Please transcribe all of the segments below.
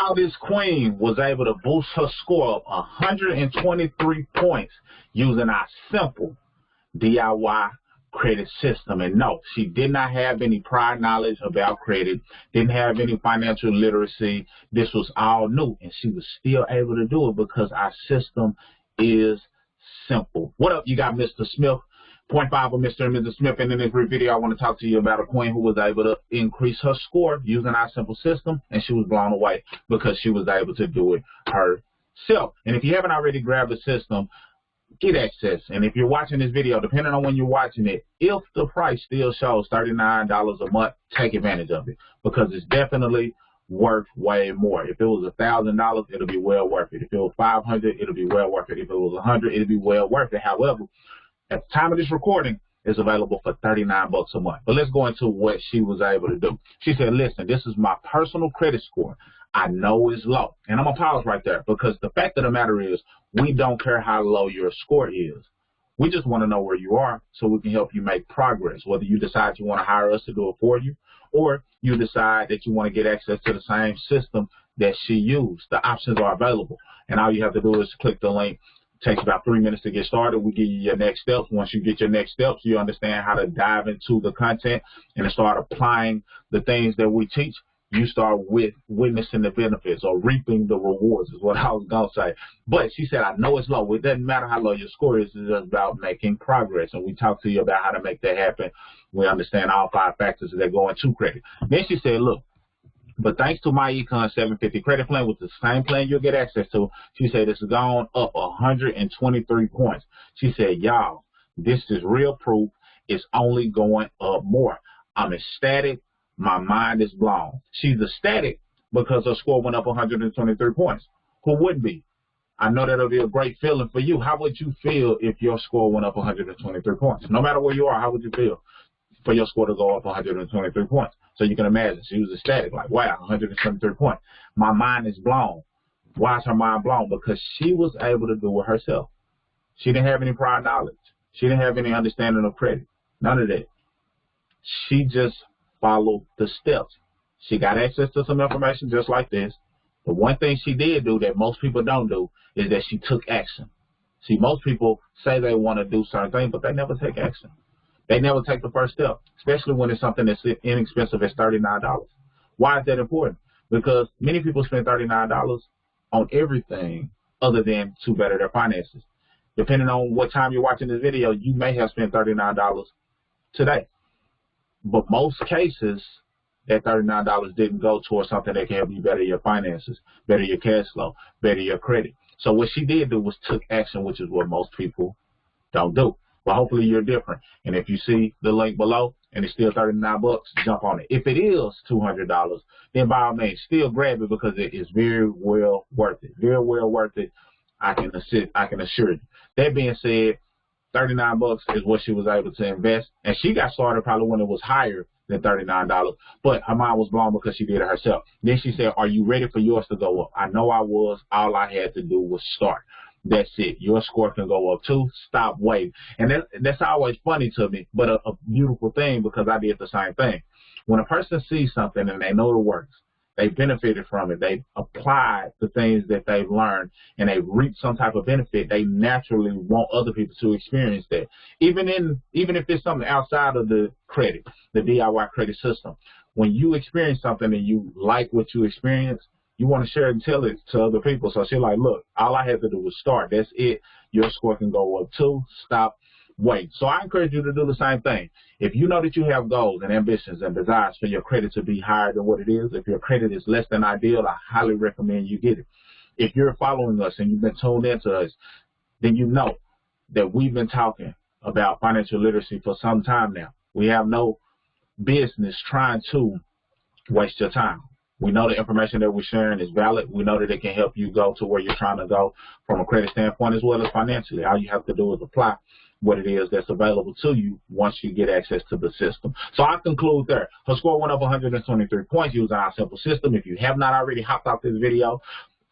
how this queen was able to boost her score up 123 points using our simple DIY credit system. And no, she did not have any prior knowledge about credit, didn't have any financial literacy. This was all new, and she was still able to do it because our system is simple. What up, you got Mr. Smith, 0.5 of Mr. and Mrs. Smith, and in this brief video I want to talk to you about a queen who was able to increase her score using our simple system, and she was blown away because she was able to do it herself. And if you haven't already grabbed the system, get access. And if you're watching this video, depending on when you're watching it, if the price still shows $39 a month, take advantage of it because it's definitely worth way more. If it was $1,000, it'll be well worth it. If it was $500, it'll be well worth it. If it was $100, it'll be well worth it. However, at the time of this recording, it's available for $39 a month. But let's go into what she was able to do. She said, listen, this is my personal credit score. I know it's low. And I'm going to pause right there because the fact of the matter is we don't care how low your score is. We just want to know where you are so we can help you make progress, whether you decide you want to hire us to do it for you or you decide that you want to get access to the same system that she used. The options are available. And all you have to do is click the link. It takes about 3 minutes to get started. We give you your next steps. Once you get your next steps, you understand how to dive into the content and start applying the things that we teach. You start with witnessing the benefits or reaping the rewards is what I was going to say. But she said, I know it's low. It doesn't matter how low your score is. It's just about making progress. And we talked to you about how to make that happen. We understand all 5 factors that go into credit. Then she said, look, but thanks to my Econ 750 credit plan, with the same plan you'll get access to, she said it's gone up 123 points. She said, y'all, this is real proof. It's only going up more. I'm ecstatic. My mind is blown. She's ecstatic because her score went up 123 points. Who wouldn't be? I know that'll be a great feeling for you. How would you feel if your score went up 123 points? No matter where you are, how would you feel for your score to go up 123 points? So you can imagine she was ecstatic, like, wow, 123 points. My mind is blown. Why is her mind blown? Because she was able to do it herself. She didn't have any prior knowledge. She didn't have any understanding of credit. None of that. She just followed the steps. She got access to some information just like this. The one thing she did do that most people don't do is that she took action. See, most people say they want to do certain things, but they never take action. They never take the first step, especially when it's something that's inexpensive as $39. Why is that important? Because many people spend $39 on everything other than to better their finances. Depending on what time you're watching this video, you may have spent $39 today. But most cases, that $39 didn't go towards something that can help you better your finances, better your cash flow, better your credit. So what she did do was took action, which is what most people don't do. But hopefully you're different. And if you see the link below and it's still $39, jump on it. If it is $200, then by all means, still grab it because it is very well worth it. Very well worth it. I can assure you. That being said, $39 is what she was able to invest, and she got started probably when it was higher than $39, but her mind was blown because she did it herself. Then she said, are you ready for yours to go up? I know I was. All I had to do was start. That's it. Your score can go up too. Stop waiting. And that's always funny to me, but a beautiful thing because I did the same thing. When a person sees something and they know it works, they benefited from it. They applied the things that they've learned, and they reaped some type of benefit. They naturally want other people to experience that, even if it's something outside of the credit, the DIY credit system. When you experience something and you like what you experience, you want to share it and tell it to other people. So she's like, look, all I had to do was start. That's it. Your score can go up too. Stop. Wait. So I encourage you to do the same thing. If you know that you have goals and ambitions and desires for your credit to be higher than what it is, if your credit is less than ideal, I highly recommend you get it. If you're following us and you've been tuned into us, then you know that we've been talking about financial literacy for some time now. We have no business trying to waste your time. We know the information that we're sharing is valid. We know that it can help you go to where you're trying to go from a credit standpoint as well as financially. All you have to do is apply what it is that's available to you once you get access to the system. So I conclude there. Her score went up 123 points using our simple system. If you have not already hopped off this video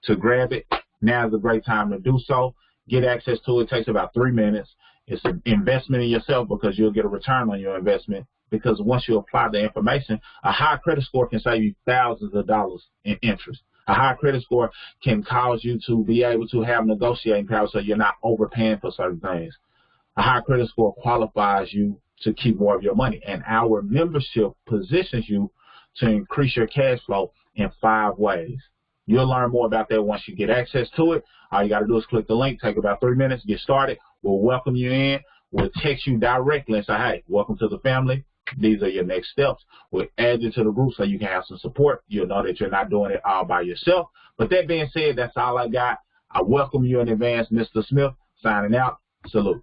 to grab it, now is a great time to do so. Get access to it. It takes about 3 minutes. It's an investment in yourself because you'll get a return on your investment. Because once you apply the information, a high credit score can save you thousands of dollars in interest. A high credit score can cause you to be able to have negotiating power so you're not overpaying for certain things. A high credit score qualifies you to keep more of your money. And our membership positions you to increase your cash flow in 5 ways. You'll learn more about that once you get access to it. All you got to do is click the link, take about 3 minutes, get started. We'll welcome you in. We'll text you directly and say, hey, welcome to the family. These are your next steps. We'll add you to the group so you can have some support. You'll know that you're not doing it all by yourself. But that being said, that's all I got. I welcome you in advance, Mr. Smith, signing out. Salute.